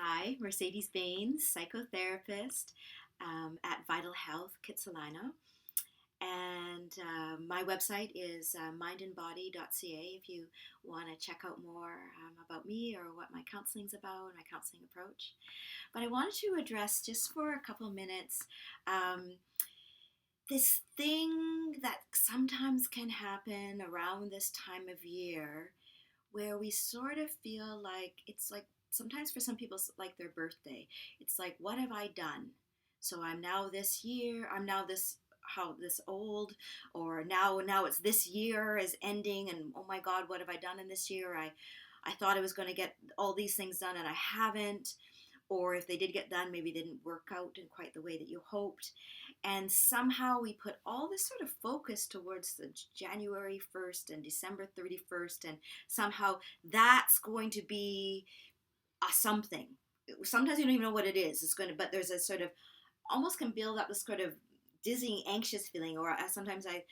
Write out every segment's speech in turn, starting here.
Hi, Mercedes Baines, psychotherapist at Vital Health Kitsilano. And my website is mindandbody.ca if you want to check out more about me or what my counseling's about, my counseling approach. But I wanted to address just for a couple of minutes um, this thing that sometimes can happen around this time of year where we sort of feel like it's like sometimes for some people it's like their birthday. It's like, what have I done? So I'm now this year, I'm now this old, or now it's this year is ending, and oh my god, what have I done in this year? I thought I was going to get all these things done and I haven't, or if they did get done, maybe they didn't work out in quite the way that you hoped. And somehow we put all this sort of focus towards the January 1st and December 31st, and somehow that's going to be a something. Sometimes you don't even know what it is. It's going to, but there's a sort of almost can build up this sort of dizzying, anxious feeling. Or sometimes I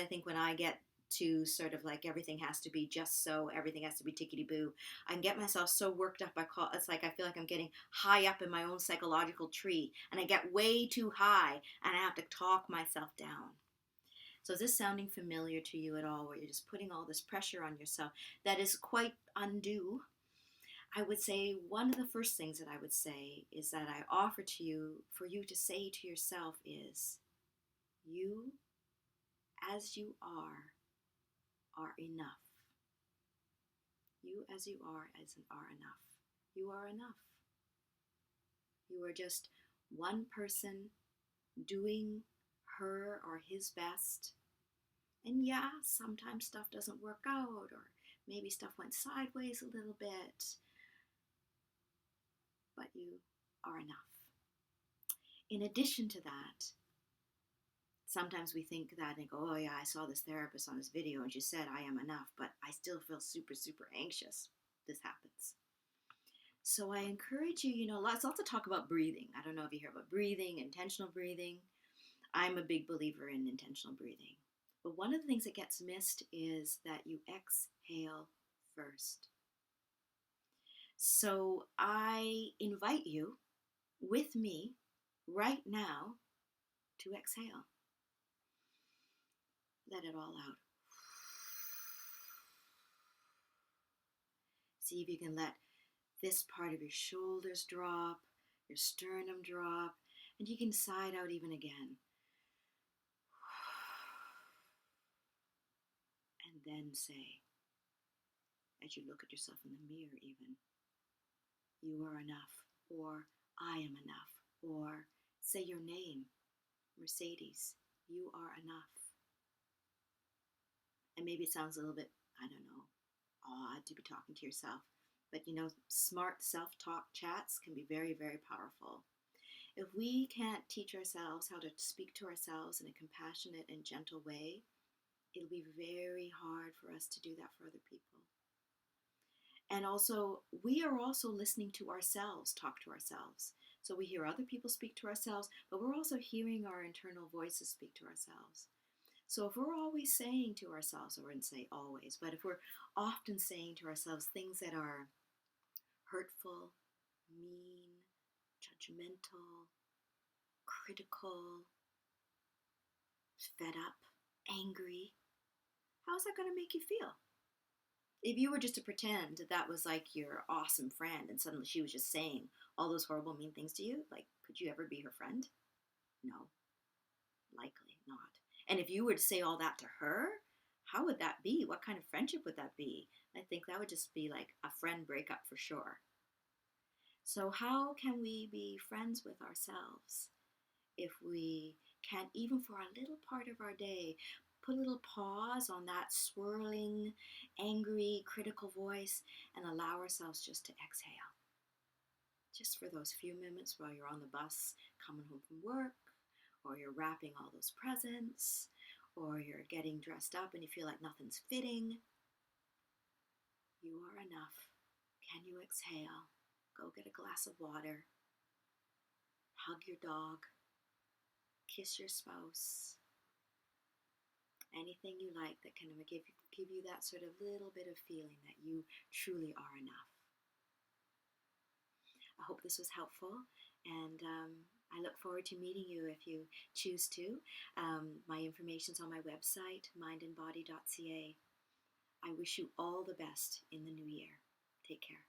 think when I get to sort of like everything has to be just so, everything has to be tickety boo, I can get myself so worked up. It's like I feel like I'm getting high up in my own psychological tree, and I get way too high, and I have to talk myself down. So is this sounding familiar to you at all, where you're just putting all this pressure on yourself that is quite undue? I would say one of the first things that I would say is that I offer to you for you to say to yourself is, you as you are enough. You as you are enough. You are enough. You are just one person doing her or his best. And yeah, sometimes stuff doesn't work out, or maybe stuff went sideways a little bit, but you are enough. In addition to that, sometimes we think that and go, oh yeah, I saw this therapist on this video and she said I am enough, but I still feel super, super anxious. This happens. So I encourage you, lots of talk about breathing. I don't know if you hear about breathing, intentional breathing. I'm a big believer in intentional breathing. But one of the things that gets missed is that you exhale first. So I invite you with me right now to exhale. Let it all out. See if you can let this part of your shoulders drop, your sternum drop, and you can sigh it out even again. And then say, as you look at yourself in the mirror even, you are enough, or I am enough, or say your name, Mercedes, you are enough. And maybe it sounds a little bit, I don't know, odd to be talking to yourself, but smart self-talk chats can be very, very powerful. If we can't teach ourselves how to speak to ourselves in a compassionate and gentle way, it'll be very hard for us to do that for other people. And also, we are also listening to ourselves talk to ourselves. So we hear other people speak to ourselves, but we're also hearing our internal voices speak to ourselves. So if we're always saying to ourselves, I wouldn't say always, but if we're often saying to ourselves things that are hurtful, mean, judgmental, critical, fed up, angry, how is that going to make you feel? If you were just to pretend that was like your awesome friend and suddenly she was just saying all those horrible, mean things to you, like, could you ever be her friend? No, likely not. And if you were to say all that to her, how would that be? What kind of friendship would that be? I think that would just be like a friend breakup for sure. So how can we be friends with ourselves if we can't, even for a little part of our day, put a little pause on that swirling, angry, critical voice and allow ourselves just to exhale? Just for those few minutes while you're on the bus coming home from work, or you're wrapping all those presents, or you're getting dressed up and you feel like nothing's fitting. You are enough. Can you exhale? Go get a glass of water. Hug your dog. Kiss your spouse. Anything you like that can give you that sort of little bit of feeling that you truly are enough. I hope this was helpful, and I look forward to meeting you if you choose to. My information's on my website, mindandbody.ca. I wish you all the best in the new year. Take care.